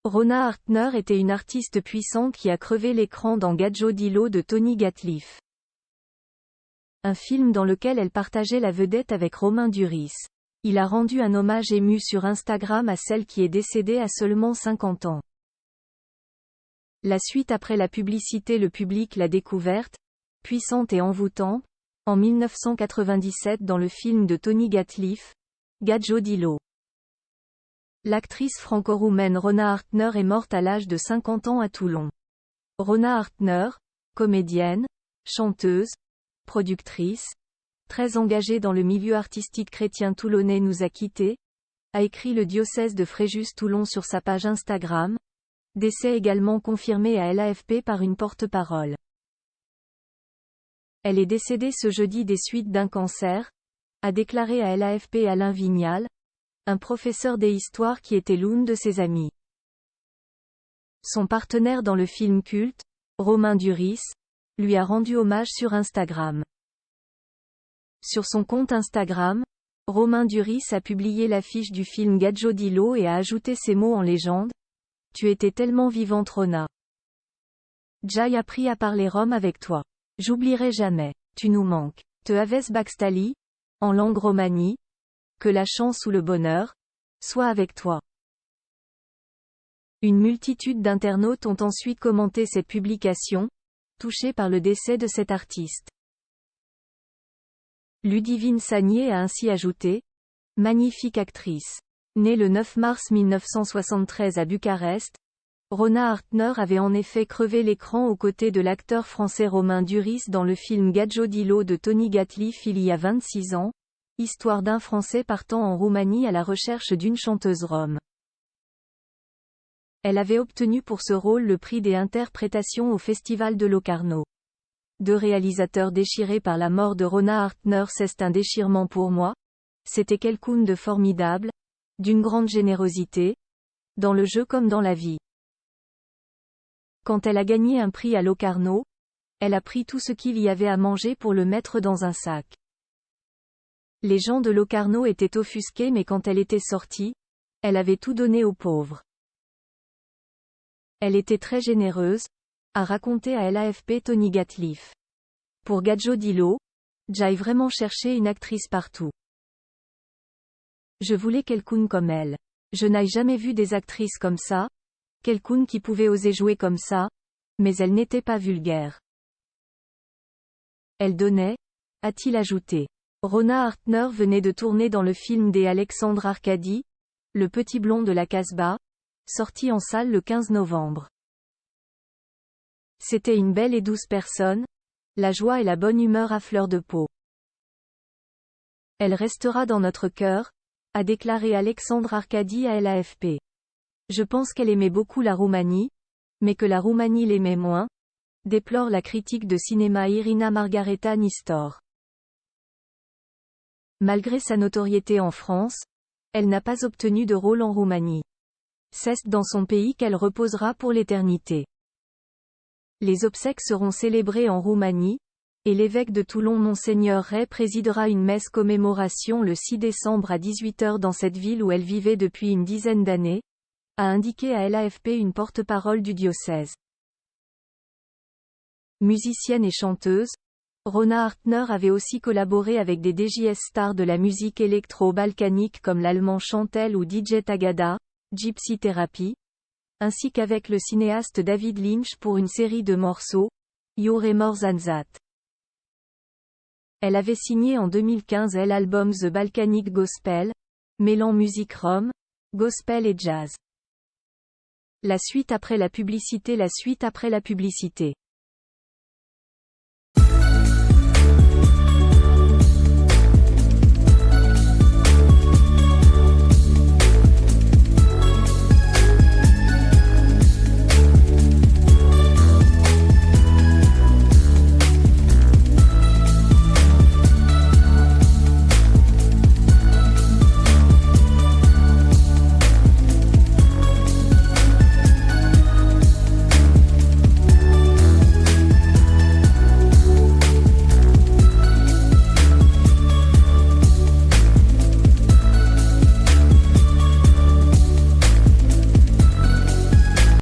Rona Hartner était une artiste puissante qui a crevé l'écran dans Gadjo Dilo de Tony Gatliff. Un film dans lequel elle partageait la vedette avec Romain Duris. Il a rendu un hommage ému sur Instagram à celle qui est décédée à seulement 50 ans. La suite après la publicité, le public l'a découverte, puissante et envoûtante, en 1997 dans le film de Tony Gatliff, Gadjo Dilo. L'actrice franco-roumaine Rona Hartner est morte à l'âge de 50 ans à Toulon. Rona Hartner, comédienne, chanteuse, productrice, très engagée dans le milieu artistique chrétien toulonnais, nous a quittés, a écrit le diocèse de Fréjus-Toulon sur sa page Instagram. Décès également confirmé à l'AFP par une porte-parole. Elle est décédée ce jeudi des suites d'un cancer, a déclaré à l'AFP Alain Vignal, un professeur d'histoire qui était l'une de ses amies. Son partenaire dans le film culte, Romain Duris, lui a rendu hommage sur Instagram. Sur son compte Instagram, Romain Duris a publié l'affiche du film Gadjo Dilo et a ajouté ces mots en légende. Tu étais tellement vivante Rona. J'ai appris à parler rome avec toi. J'oublierai jamais. Tu nous manques. Te aves Baxtali, en langue romani. Que la chance ou le bonheur soit avec toi. Une multitude d'internautes ont ensuite commenté cette publication, touchés par le décès de cette artiste. Ludivine Sagnier a ainsi ajouté « Magnifique actrice. Née le 9 mars 1973 à Bucarest, Rona Hartner avait en effet crevé l'écran aux côtés de l'acteur français Romain Duris dans le film Gadjo Dilo de Tony Gatliff il y a 26 ans, histoire d'un Français partant en Roumanie à la recherche d'une chanteuse rome. Elle avait obtenu pour ce rôle le prix des interprétations au Festival de Locarno. Deux réalisateurs déchirés par la mort de Rona Hartner. C'est un déchirement pour moi. C'était quelqu'un de formidable, d'une grande générosité, dans le jeu comme dans la vie. Quand elle a gagné un prix à Locarno, elle a pris tout ce qu'il y avait à manger pour le mettre dans un sac. Les gens de Locarno étaient offusqués, mais quand elle était sortie, elle avait tout donné aux pauvres. Elle était très généreuse, a raconté à l'AFP Tony Gatliff. Pour Gadjo Dilo, j'ai vraiment cherché une actrice partout. Je voulais quelqu'un comme elle. Je n'ai jamais vu des actrices comme ça, quelqu'un qui pouvait oser jouer comme ça, mais elle n'était pas vulgaire. Elle donnait, a-t-il ajouté. Rona Hartner venait de tourner dans le film des Alexandre Arcadi, Le petit blond de la Casbah, sorti en salle le 15 novembre. C'était une belle et douce personne, la joie et la bonne humeur à fleur de peau. Elle restera dans notre cœur, a déclaré Alexandre Arcadi à l'AFP. Je pense qu'elle aimait beaucoup la Roumanie, mais que la Roumanie l'aimait moins, déplore la critique de cinéma Irina Margareta Nistor. Malgré sa notoriété en France, elle n'a pas obtenu de rôle en Roumanie. C'est dans son pays qu'elle reposera pour l'éternité. Les obsèques seront célébrées en Roumanie, et l'évêque de Toulon Monseigneur Ray présidera une messe commémoration le 6 décembre à 18 h dans cette ville où elle vivait depuis une dizaine d'années, a indiqué à l'AFP une porte-parole du diocèse. Musicienne et chanteuse, Rona Hartner avait aussi collaboré avec des DJs stars de la musique électro-balkanique comme l'allemand Chantel ou DJ Tagada, Gypsy Therapy, ainsi qu'avec le cinéaste David Lynch pour une série de morceaux, You're More Than That. Elle avait signé en 2015 l'album The Balkanic Gospel, mêlant musique rom, gospel et jazz. La suite après la publicité.